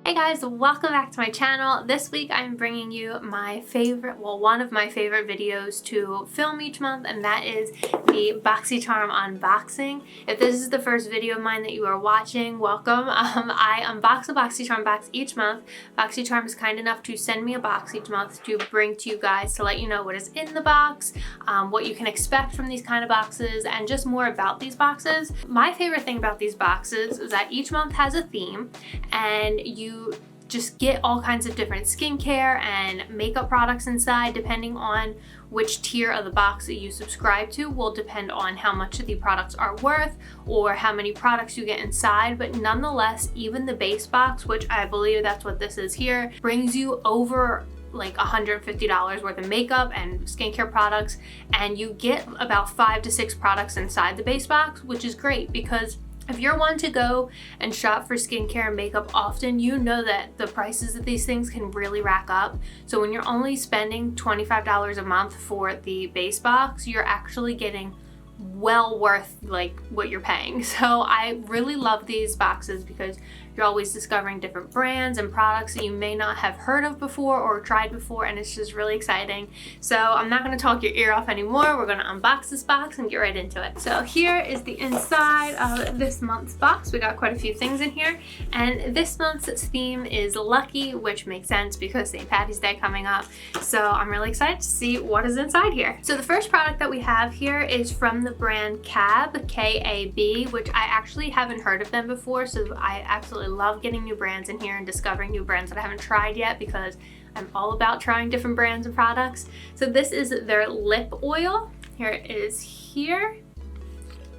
Hey guys, welcome back to my channel. This week I'm bringing you my favorite, one of my favorite videos to film each month, and that is the Boxycharm unboxing. If this is the first video of mine that you are watching, welcome. I unbox a Boxycharm box each month. Boxycharm is kind enough to send me a box each month to bring to you guys to let you know what is in the box, what you can expect from these kind of boxes, and just more about these boxes. My favorite thing about these boxes is that each month has a theme, and you just get all kinds of different skincare and makeup products inside. Depending on which tier of the box that you subscribe to will depend on how much the products are worth or how many products you get inside. But nonetheless, even the base box, which I believe that's what this is here, brings you over like $150 worth of makeup and skincare products, and you get about 5 to 6 products inside the base box, which is great because if you're one to go and shop for skincare and makeup often, you know that the prices of these things can really rack up. So when you're only spending $25 a month for the base box, you're actually getting well worth like what you're paying. So I really love these boxes because you're always discovering different brands and products that you may not have heard of before or tried before, and it's just really exciting. So I'm not going to talk your ear off anymore. We're going to unbox this box and get right into it. So here is the inside of this month's box. We got quite a few things in here, and this month's theme is lucky, which makes sense because St. Patty's Day coming up. So I'm really excited to see what is inside here. So the first product that we have here is from the brand KAB, K-A-B, which I actually haven't heard of them before, so I absolutely love getting new brands in here and discovering new brands that I haven't tried yet because I'm all about trying different brands and products. So this is their lip oil. Here it is here.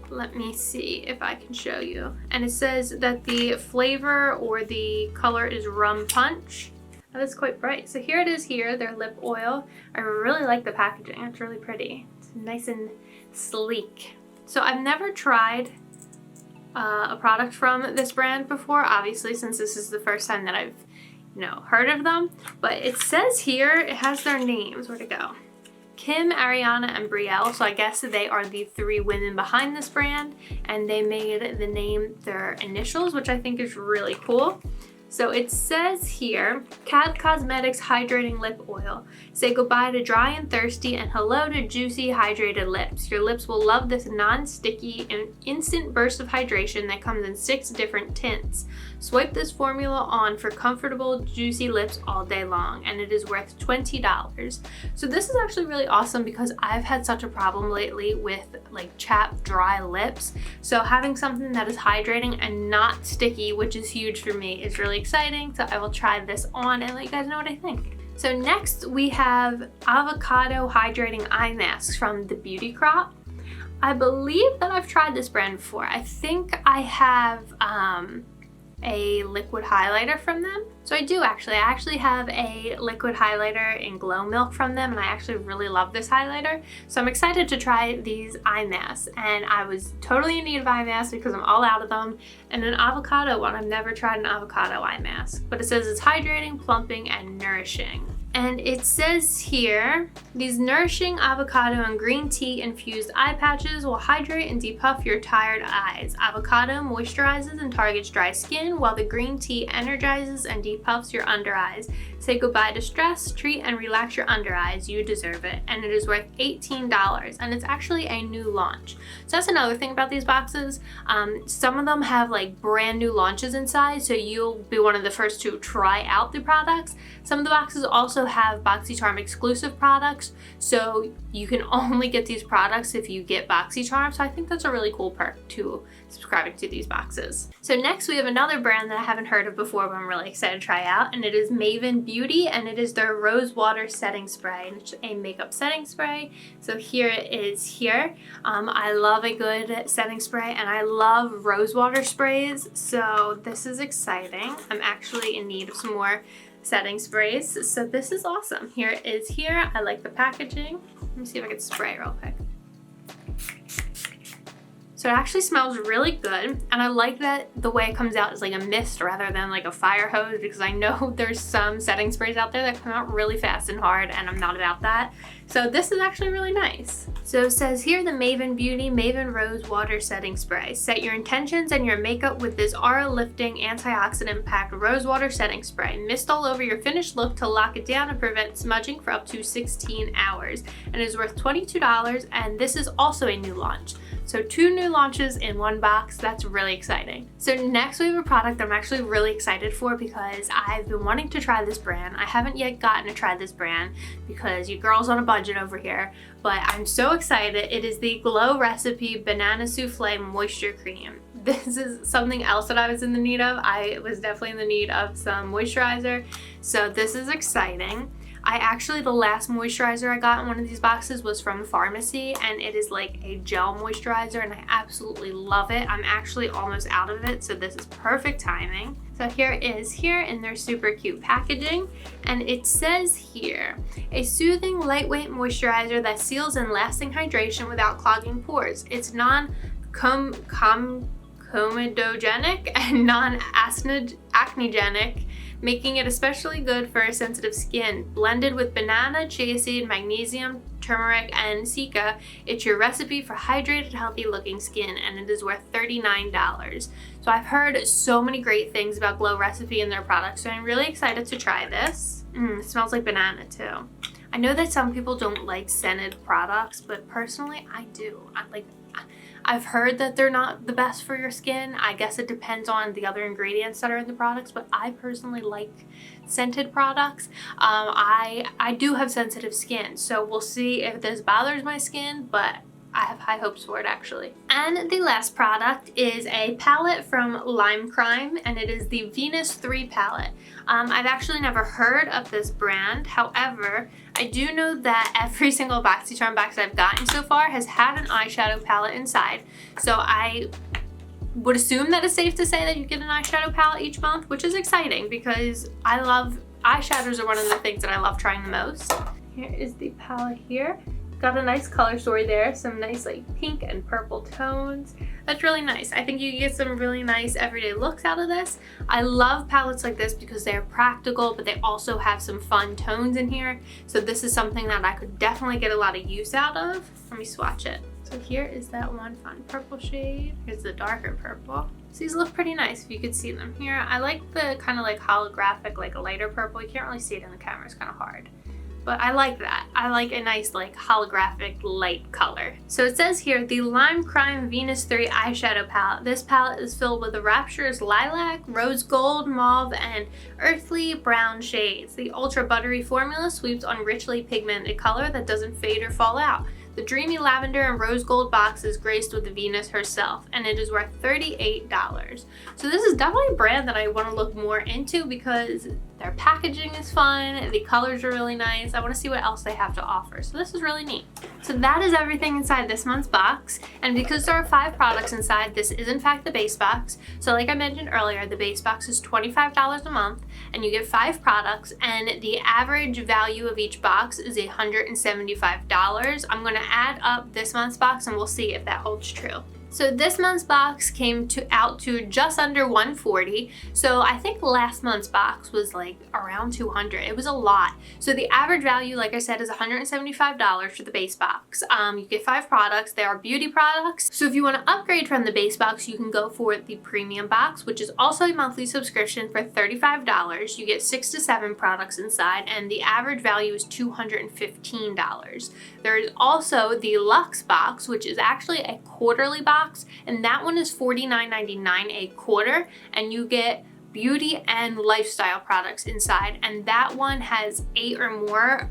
Let me see if I can show you. And it says that the flavor or the color is rum punch. That is quite bright. So here it is here, their lip oil. I really like the packaging. It's really pretty. It's nice and sleek. So I've never tried a product from this brand before, obviously, since this is the first time that I've heard of them. But it says here, it has their names. Where'd it go? Kim, Ariana, and Brielle. So I guess they are the 3 women behind this brand, and they made the name their initials, which I think is really cool. So it says here, KAB Cosmetics Hydrating Lip Oil. Say goodbye to dry and thirsty and hello to juicy, hydrated lips. Your lips will love this non-sticky and instant burst of hydration that comes in 6 different tints. Swipe this formula on for comfortable, juicy lips all day long, and it is worth $20. So this is actually really awesome because I've had such a problem lately with like chapped, dry lips. So having something that is hydrating and not sticky, which is huge for me, is really exciting. So I will try this on and let you guys know what I think. So next we have Avocado Hydrating Eye Masks from the Beauty Crop. I believe that I've tried this brand before. I think I have a liquid highlighter from them. So I do actually. I actually have a liquid highlighter in Glow Milk from them, and I actually really love this highlighter. So I'm excited to try these eye masks, and I was totally in need of eye masks because I'm all out of them. And an avocado one, I've never tried an avocado eye mask, but it says it's hydrating, plumping, and nourishing. And it says here, these nourishing avocado and green tea infused eye patches will hydrate and depuff your tired eyes. Avocado moisturizes and targets dry skin, while the green tea energizes and depuffs your under eyes. Say goodbye to stress, treat and relax your under eyes. You deserve it. And it is worth $18, and it's actually a new launch. So that's another thing about these boxes. Some of them have like brand new launches inside, so you'll be one of the first to try out the products. Some of the boxes also have Boxycharm exclusive products, so you can only get these products if you get Boxycharm. So I think that's a really cool perk to subscribing to these boxes. So next we have another brand that I haven't heard of before, but I'm really excited to try out, and it is Maven Beauty, and it is their Rose Water Setting Spray, and it's a makeup setting spray. So here it is here. I love a good setting spray, and I love rose water sprays, so this is exciting. I'm actually in need of some more setting sprays, so this is awesome. Here it is here. I like the packaging. Let me see if I can spray real quick. So it actually smells really good, and I like that the way it comes out is like a mist rather than like a fire hose, because I know there's some setting sprays out there that come out really fast and hard, and I'm not about that. So this is actually really nice. So it says here, the Maven Beauty Maven Rose Water Setting Spray. Set your intentions and your makeup with this aura-lifting, antioxidant-packed rose water setting spray. Mist all over your finished look to lock it down and prevent smudging for up to 16 hours. And it is worth $22, and this is also a new launch. So 2 new launches in one box. That's really exciting. So next we have a product I'm actually really excited for because I've been wanting to try this brand. I haven't yet gotten to try this brand because you girls on a budget over here, but I'm so excited. It is the Glow Recipe Banana Souffle Moisture Cream. This is something else that I was in the need of. I was definitely in the need of some moisturizer, so this is exciting. The last moisturizer I got in one of these boxes was from Pharmacy, and it is like a gel moisturizer, and I absolutely love it. I'm actually almost out of it, so this is perfect timing. So here it is here in their super cute packaging, and it says here, a soothing, lightweight moisturizer that seals in lasting hydration without clogging pores. It's comedogenic and non-acnegenic, making it especially good for sensitive skin. Blended with banana, chia seed, magnesium, turmeric, and cica, it's your recipe for hydrated, healthy looking skin, and it is worth $39. So I've heard so many great things about Glow Recipe and their products, so I'm really excited to try this. It smells like banana too. I know that some people don't like scented products, but personally I do. I've heard that they're not the best for your skin. I guess it depends on the other ingredients that are in the products, but I personally like scented products. I do have sensitive skin, so we'll see if this bothers my skin, but I have high hopes for it actually. And the last product is a palette from Lime Crime, and it is the Venus 3 palette. I've actually never heard of this brand. However, I do know that every single Boxycharm box I've gotten so far has had an eyeshadow palette inside. So I would assume that it's safe to say that you get an eyeshadow palette each month, which is exciting because eyeshadows are one of the things that I love trying the most. Here is the palette here. Got a nice color story there, some nice like pink and purple tones. That's really nice. I think you get some really nice everyday looks out of this. I love palettes like this because they're practical, but they also have some fun tones in here. So this is something that I could definitely get a lot of use out of. Let me swatch it. So here is that one fun purple shade. Here's the darker purple. So these look pretty nice if you could see them here. I like the kind of like holographic, like a lighter purple. You can't really see it in the camera, it's kind of hard. But I like that. I like a nice like holographic light color. So it says here, the Lime Crime Venus 3 eyeshadow palette. This palette is filled with a rapturous lilac, rose gold, mauve, and earthly brown shades. The ultra buttery formula sweeps on richly pigmented color that doesn't fade or fall out. The dreamy lavender and rose gold box is graced with the Venus herself, and it is worth $38. So this is definitely a brand that I want to look more into because their packaging is fun, the colors are really nice. I want to see what else they have to offer. So this is really neat. So that is everything inside this month's box, and because there are 5 products inside, this is in fact the base box. So like I mentioned earlier, the base box is $25 a month, and you get 5 products, and the average value of each box is $175. I'm going to add up this month's box and we'll see if that holds true. So this month's box came out to just under $140. So I think last month's box was like around $200. It was a lot. So the average value, like I said, is $175 for the base box. You get 5 products. They are beauty products. So if you want to upgrade from the base box, you can go for the premium box, which is also a monthly subscription for $35. You get 6 to 7 products inside, and the average value is $215. There is also the Luxe box, which is actually a quarterly box, and that one is $49.99 a quarter, and you get beauty and lifestyle products inside, and that one has 8 or more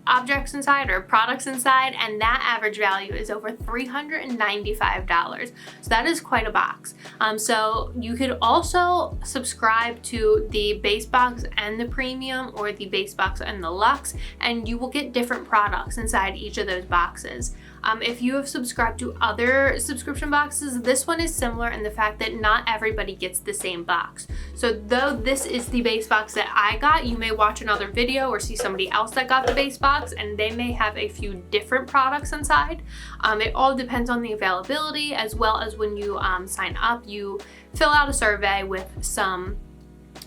objects inside or products inside, and that average value is over $395. So that is quite a box. So you could also subscribe to the base box and the premium, or the base box and the Luxe, and you will get different products inside each of those boxes. If you have subscribed to other subscription boxes, this one is similar in the fact that not everybody gets the same box. So though this is the base box that I got, you may watch another video or see somebody else that got the base box, box, and they may have a few different products inside. It all depends on the availability, as well as when you sign up, you fill out a survey with some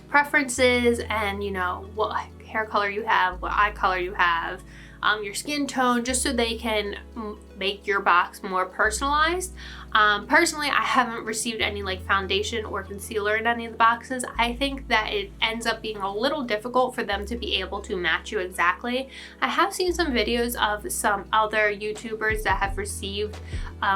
preferences and, you know, what hair color you have, what eye color you have, your skin tone, just so they can make your box more personalized. Personally, I haven't received any like foundation or concealer in any of the boxes. I think that it ends up being a little difficult for them to be able to match you exactly. I have seen some videos of some other YouTubers that have received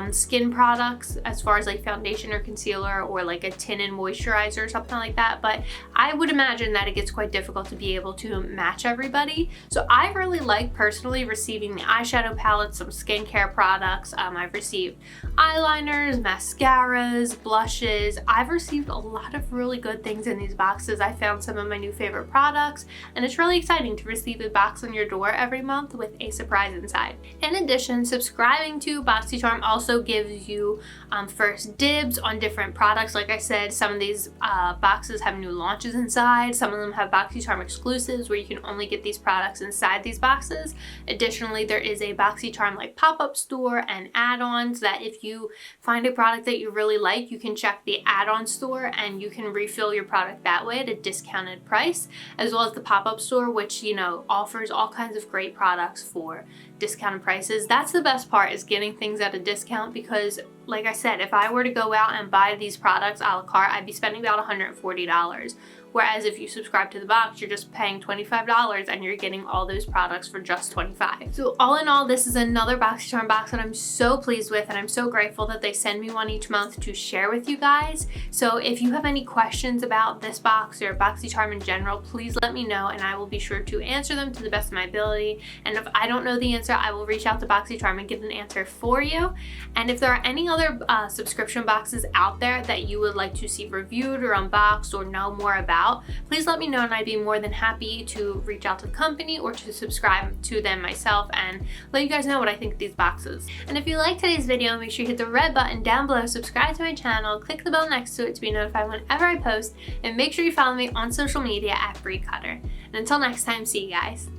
skin products as far as like foundation or concealer or like a tint and moisturizer or something like that, but I would imagine that it gets quite difficult to be able to match everybody. So I really like personally receiving the eyeshadow palettes, some skincare products. I've received eyeliners, mascaras, blushes. I've received a lot of really good things in these boxes. I found some of my new favorite products, and it's really exciting to receive a box on your door every month with a surprise inside. In addition, subscribing to Boxycharm also gives you first dibs on different products. Like I said, some of these boxes have new launches inside. Some of them have Boxycharm exclusives where you can only get these products inside these boxes. Additionally, there is a Boxycharm like pop-up store and add-ons that if you find a product that you really like, you can check the add-on store and you can refill your product that way at a discounted price, as well as the pop-up store, which, you know, offers all kinds of great products for discounted prices. That's the best part, is getting things at a discount, because like I said, if I were to go out and buy these products a la carte, I'd be spending about $140. Whereas if you subscribe to the box, you're just paying $25 and you're getting all those products for just $25. So all in all, this is another Boxycharm box that I'm so pleased with, and I'm so grateful that they send me one each month to share with you guys. So if you have any questions about this box or Boxycharm in general, please let me know and I will be sure to answer them to the best of my ability. And if I don't know the answer, I will reach out to Boxycharm and get an answer for you. And if there are any other subscription boxes out there that you would like to see reviewed or unboxed or know more about, please let me know, and I'd be more than happy to reach out to the company or to subscribe to them myself and let you guys know what I think of these boxes. And if you liked today's video, make sure you hit the red button down below, subscribe to my channel, click the bell next to it to be notified whenever I post, and make sure you follow me on social media at BreeCutter. And until next time, see you guys.